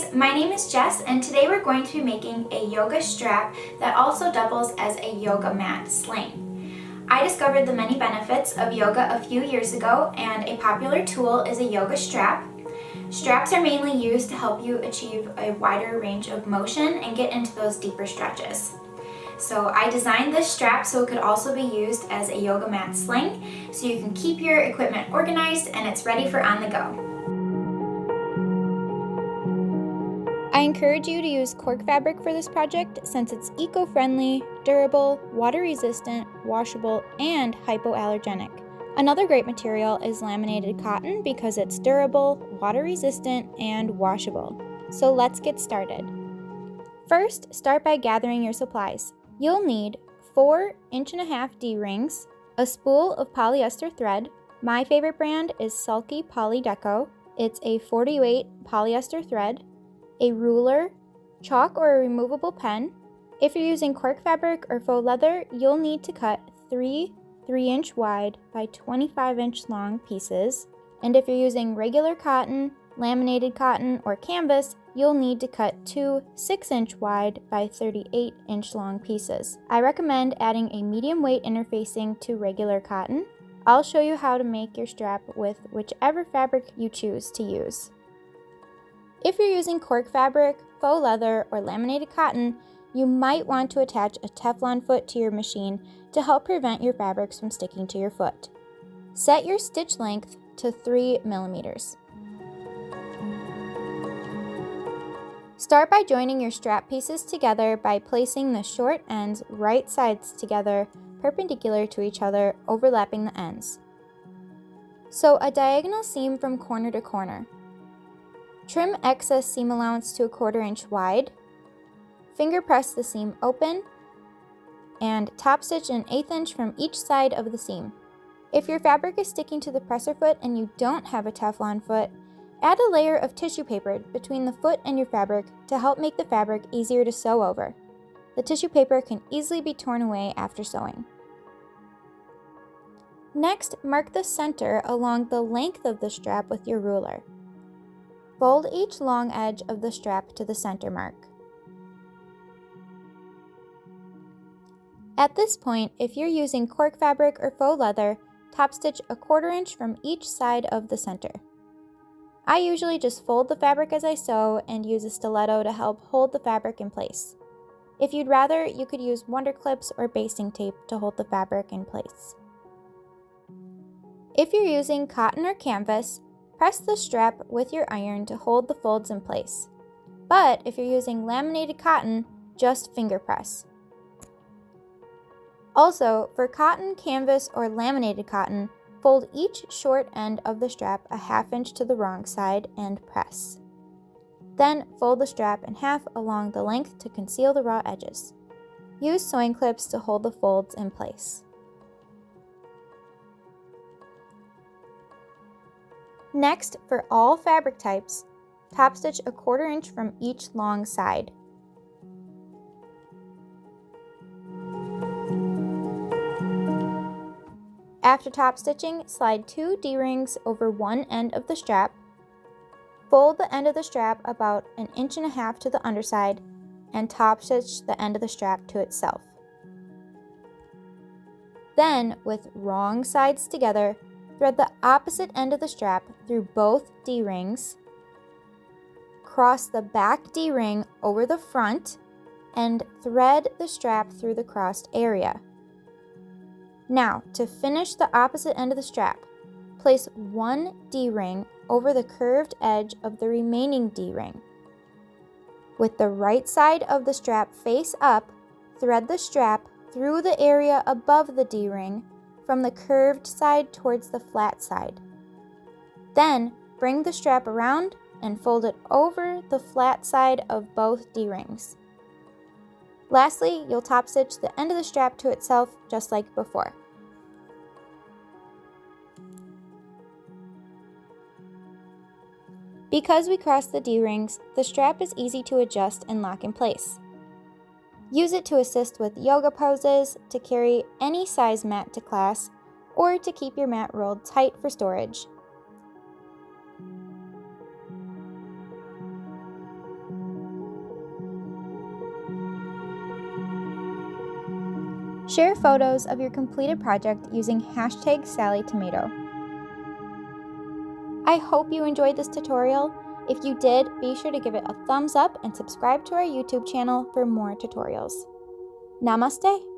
guys, my name is Jess and today we're going to be making a yoga strap that also doubles as a yoga mat sling. I discovered the many benefits of yoga a few years ago and a popular tool is a yoga strap. Straps are mainly used to help you achieve a wider range of motion and get into those deeper stretches. So I designed this strap so it could also be used as a yoga mat sling so you can keep your equipment organized and it's ready for on the go. I encourage you to use Cork fabric for this project since it's eco-friendly, durable, water-resistant, washable, and hypoallergenic. Another great material is laminated cotton because it's durable, water-resistant, and washable. So let's get started. First, start by gathering your supplies. You'll need 4 1.5-inch D-rings, a spool of polyester thread. My favorite brand is Sallie Poly Deco. It's a 40-weight polyester thread, a ruler, chalk or a removable pen. If you're using Cork fabric or faux leather, you'll need to cut 3 3-inch wide by 25-inch long pieces. And if you're using regular cotton, laminated cotton, or canvas, you'll need to cut 2 6-inch wide by 38-inch long pieces. I recommend adding a medium weight interfacing to regular cotton. I'll show you how to make your strap with whichever fabric you choose to use. If you're using Cork fabric, faux leather, or laminated cotton, you might want to attach a Teflon foot to your machine to help prevent your fabrics from sticking to your foot. Set your stitch length to 3 millimeters. Start by joining your strap pieces together by placing the short ends right sides together, perpendicular to each other, overlapping the ends. Sew a diagonal seam from corner to corner. Trim excess seam allowance to 1/4 inch wide. Finger press the seam open and top stitch an 1/8 inch from each side of the seam. If your fabric is sticking to the presser foot and you don't have a Teflon foot, add a layer of tissue paper between the foot and your fabric to help make the fabric easier to sew over. The tissue paper can easily be torn away after sewing. Next, mark the center along the length of the strap with your ruler. Fold each long edge of the strap to the center mark. At this point, if you're using Cork fabric or faux leather, top stitch 1/4 inch from each side of the center. I usually just fold the fabric as I sew and use a stiletto to help hold the fabric in place. If you'd rather, you could use wonder clips or basting tape to hold the fabric in place. If you're using cotton or canvas, press the strap with your iron to hold the folds in place. But if you're using laminated cotton, just finger press. Also, for cotton, canvas, or laminated cotton, fold each short end of the strap a 1/2 inch to the wrong side and press. Then fold the strap in half along the length to conceal the raw edges. Use sewing clips to hold the folds in place. Next, for all fabric types, top stitch 1/4 inch from each long side. After top stitching, slide 2 D-rings over one end of the strap. Fold the end of the strap about 1.5 inches to the underside and top stitch the end of the strap to itself. Then, with wrong sides together, thread the opposite end of the strap through both D-rings, cross the back D-ring over the front, and thread the strap through the crossed area. Now, to finish the opposite end of the strap, place 1 D-ring over the curved edge of the remaining D-ring. With the right side of the strap face up, thread the strap through the area above the D-ring from the curved side towards the flat side. Then, bring the strap around and fold it over the flat side of both D-rings. Lastly, you'll top stitch the end of the strap to itself just like before. Because we crossed the D-rings, the strap is easy to adjust and lock in place. Use it to assist with yoga poses, to carry any size mat to class, or to keep your mat rolled tight for storage. Share photos of your completed project using #SallieTomato. I hope you enjoyed this tutorial. If you did, be sure to give it a thumbs up and subscribe to our YouTube channel for more tutorials. Namaste.